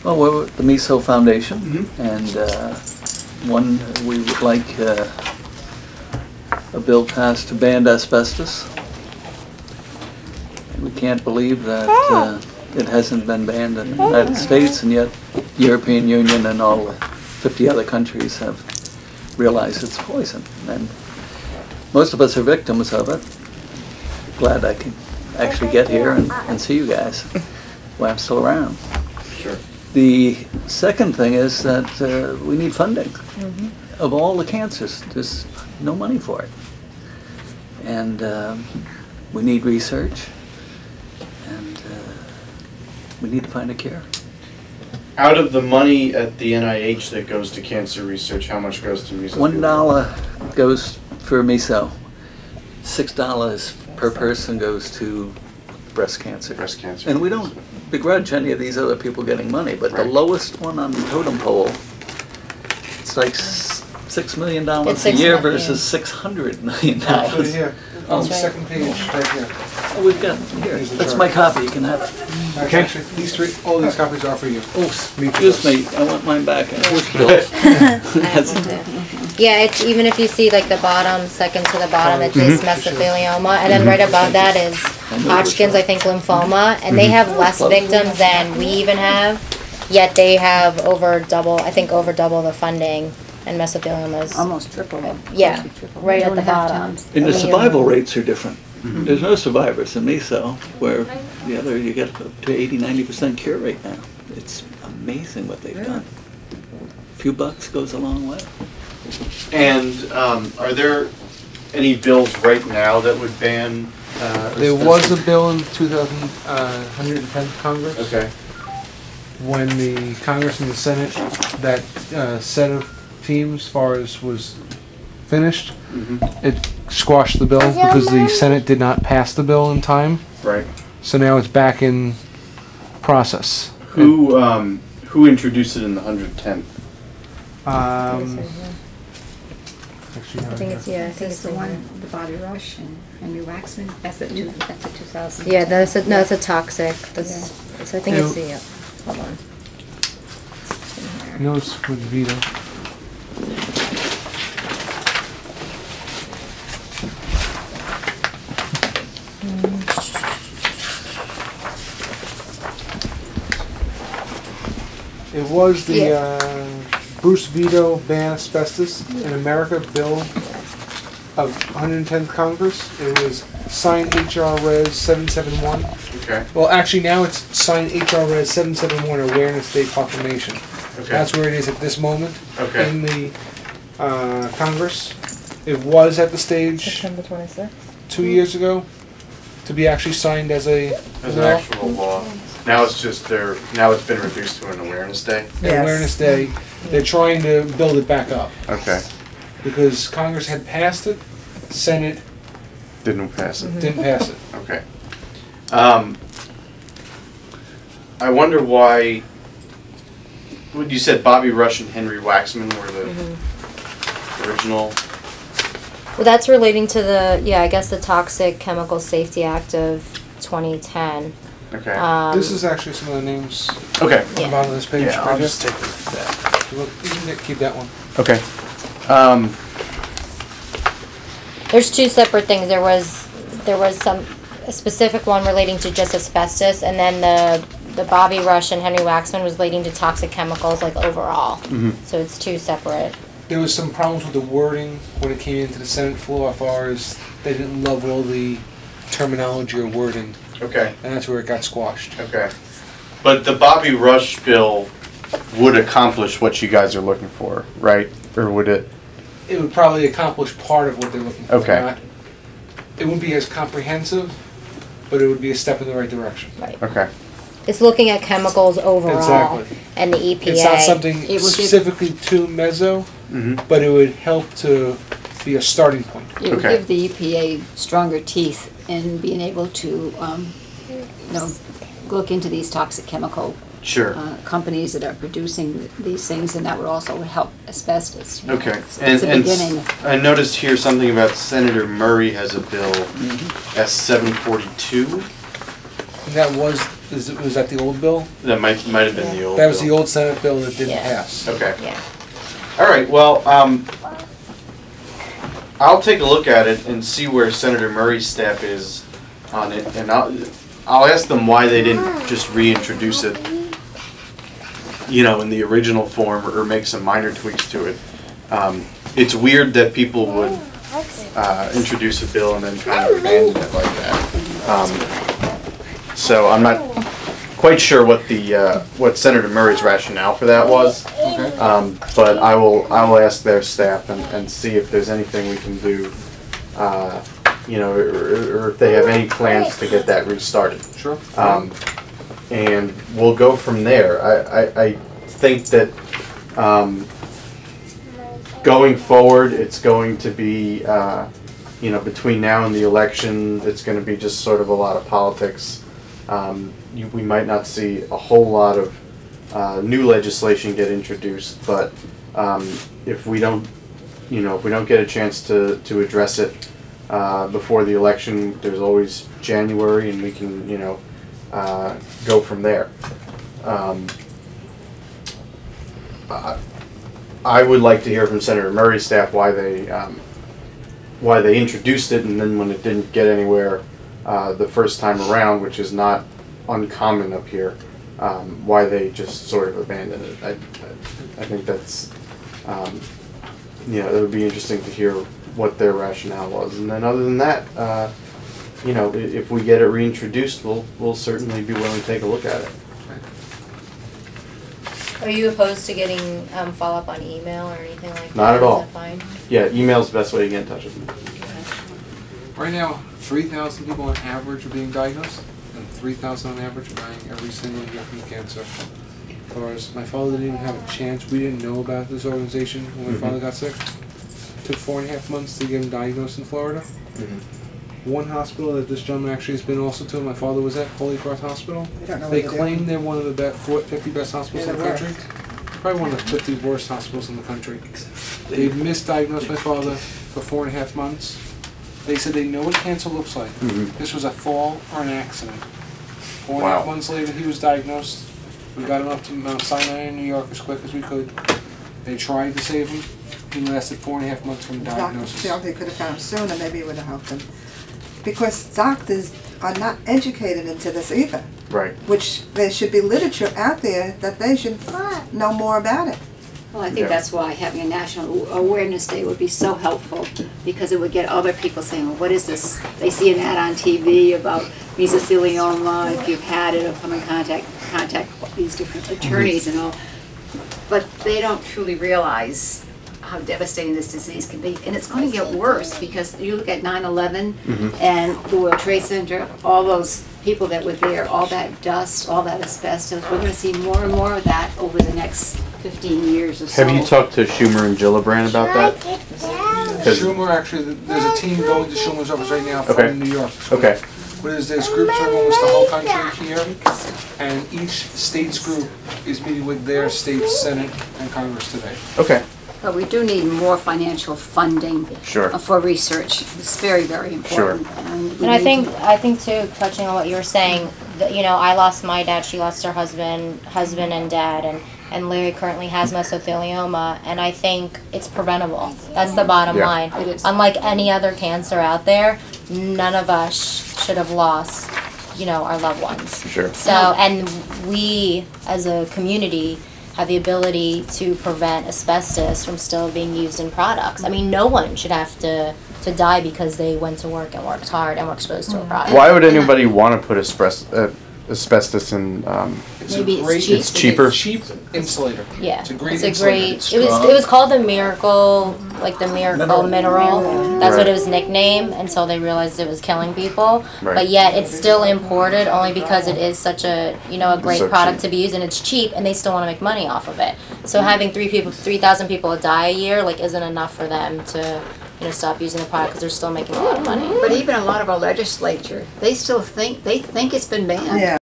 Well, we're the Meso Foundation, Mm-hmm. and one, we would like a bill passed to ban asbestos. And we can't believe that it hasn't been banned in the United States, and yet European Union and all the 50 other countries have realized it's poison. And most of us are victims of it. Glad I can actually get here and see you guys while I'm still around. Sure. The second thing is that we need funding. Of all the cancers, there's no money for it. And we need research, and we need to find a cure. Out of the money at the NIH that goes to cancer research, how much goes to mesothelioma? $1 goes for meso. $6 per person goes to breast cancer. Breast cancer. And we don't begrudge any of these other people getting money, but the Right. lowest one on the totem pole, it's like $6 million It's a year 6 million. versus $600 million. Right here, on the right. second page, right here. Oh, we've got, here, that's my copy, you can have it. Actually, these three, all these copies are for you. Oh, excuse me, I want mine back. Where's Bill? Yeah, it's even if you see like the bottom, second to the bottom, it says mesothelioma, and then right above that is Hodgkin's, I think lymphoma, and they have less victims than we even have, yet they have over double the funding, and mesothelioma is, Almost triple. yeah, Close to triple. right at One the and a half bottom. times. And the I mean, survival rates are different. There's no survivors in meso, where the other, you get up to 80–90% cure rate now. It's amazing what they've done. A few bucks goes a long way. And are there any bills right now that would ban? There was a bill in 110th Congress. Okay. When the Congress and the Senate, that set of teams, as far as was finished, it squashed the bill because the Senate did not pass the bill in time. Right. So now it's back in process. Who introduced it in the 110th? Actually, I think it's, yeah, I think It's it's the in one, here. the Bobby Rush and Henry Waxman. That's a 2000. Yeah, that's a, no, it's a toxic, that's, it's, I think it's the, hold on. notes with veto. It was the Bruce Vito ban asbestos in America bill of 110th Congress. It was signed HR Res 771. Okay. Well, actually now it's signed HR Res 771 Awareness Day Proclamation. Okay. That's where it is at this moment Okay. in the Congress. It was at the stage September 26th. 2 years ago to be actually signed as a As an actual law. Now it's just now it's been reduced to an awareness day. Awareness Day. They're trying to build it back up Okay. because Congress had passed it, Senate Didn't pass it. didn't pass it. Okay. I wonder why. You said Bobby Rush and Henry Waxman were the original. Well, that's relating to the, I guess the Toxic Chemical Safety Act of 2010. Okay. This is actually some of the names Okay. on the bottom of this page. Yeah, I'll right here. just take that. You can keep that one. Okay. There's two separate things. There was a specific one relating to just asbestos, and then the Bobby Rush and Henry Waxman was relating to toxic chemicals, like overall. So it's two separate. There was some problems with the wording when it came into the Senate floor as far as they didn't love all the terminology or wording, Okay. and that's where it got squashed. Okay. But the Bobby Rush bill would accomplish what you guys are looking for, right? Or would it? It would probably accomplish part of what they're looking for. Okay. It wouldn't be as comprehensive, but it would be a step in the right direction. Right. Okay. It's looking at chemicals overall. Exactly. And the EPA. It's not something It would give- specifically to Meso, but it would help to be a starting point. It would Okay. give the EPA stronger teeth in being able to, look into these toxic chemical Sure. companies that are producing these things, and that would also help asbestos. Okay. It's a beginning. I noticed here something about Senator Murray has a bill S742. And that was Was that the old bill? That might have been the old. That was bill. the old Senate bill that didn't Yeah. pass. Okay. Yeah. All right. Well, I'll take a look at it and see where Senator Murray's staff is on it, and I'll ask them why they didn't just reintroduce it, you know, in the original form, or make some minor tweaks to it. It's weird that people would introduce a bill and then kind of abandon it like that. So I'm not quite sure what Senator Murray's rationale for that was. Okay. But I will ask their staff and see if there's anything we can do, you know, or if they have any plans to get that restarted. Sure. And we'll go from there. I think that going forward, it's going to be, you know, between now and the election, it's going to be just sort of a lot of politics. We might not see a whole lot of new legislation get introduced, but if we don't, you know, if we don't get a chance to address it before the election, there's always January, and we can, you know, go from there. I would like to hear from Senator Murray's staff why they introduced it, and then when it didn't get anywhere the first time around, which is not uncommon up here, why they just sort of abandoned it. I think that's, you know, it would be interesting to hear what their rationale was. And then other than that, you know, if we get it reintroduced, we'll certainly be willing to take a look at it. Are you opposed to getting follow-up on email or anything like that? Not at all. Is that fine? Yeah, email's the best way to get in touch with me. Right now, 3,000 people on average are being diagnosed, and 3,000 on average are dying every single year from cancer. Whereas my father didn't even have a chance. We didn't know about this organization when my father got sick. It took 4.5 months to get him diagnosed in Florida. One hospital that this gentleman actually has been also to, my father was at, Holy Cross Hospital. They claim they're one of the 50 best hospitals in the country. Probably one of the 50 worst hospitals in the country. They misdiagnosed my father for 4.5 months. They said they know what cancer looks like. This was a fall or an accident. 4.5 months later, he was diagnosed. We got him up to Mount Sinai in New York as quick as we could. They tried to save him. He lasted 4.5 months from diagnosis. They could have found him sooner, maybe it would have helped him. Because doctors are not educated into this either. Right. Which there should be literature out there that they should know more about it. Well, I think that's why having a National Awareness Day would be so helpful, because it would get other people saying, well, what is this? They see an ad on TV about mesothelioma, if you've had it, or come in contact these different attorneys and all. But they don't truly realize how devastating this disease can be. And it's going to get worse, because you look at 9/11 and the World Trade Center, all those people that were there, all that dust, all that asbestos. We're going to see more and more of that over the next 15 years or so. Have you talked to Schumer and Gillibrand about that? Schumer, actually, there's a team going to Schumer's office right now from New York. Okay. There's groups from almost the whole country here, and each state's group is meeting with their state Senate and Congress today. Okay. But we do need more financial funding for research. It's very, very important. And I think too, touching on what you were saying, that, you know, I lost my dad, she lost her husband and dad, and Larry currently has mesothelioma, and I think it's preventable. That's the bottom line. It is. Unlike any other cancer out there, none of us should have lost, you know, our loved ones. Sure. So, and we as a community have the ability to prevent asbestos from still being used in products. I mean, no one should have to die because they went to work and worked hard and were exposed to a product. Why would anybody want to put asbestos in? Maybe it's It's cheaper. It's cheap insulator. Yeah, It's a great it's a insulator. great. It was called the Miracle, like the Miracle Mineral. That's what it was nicknamed until they realized it was killing people. Right. But yet it's still imported only because it is such a a great so product cheap. to be used, and it's cheap, and they still want to make money off of it. So having 3,000 people die a year isn't enough for them to stop using the product because they're still making a lot of money. But even a lot of our legislature, they still think it's been banned. Yeah.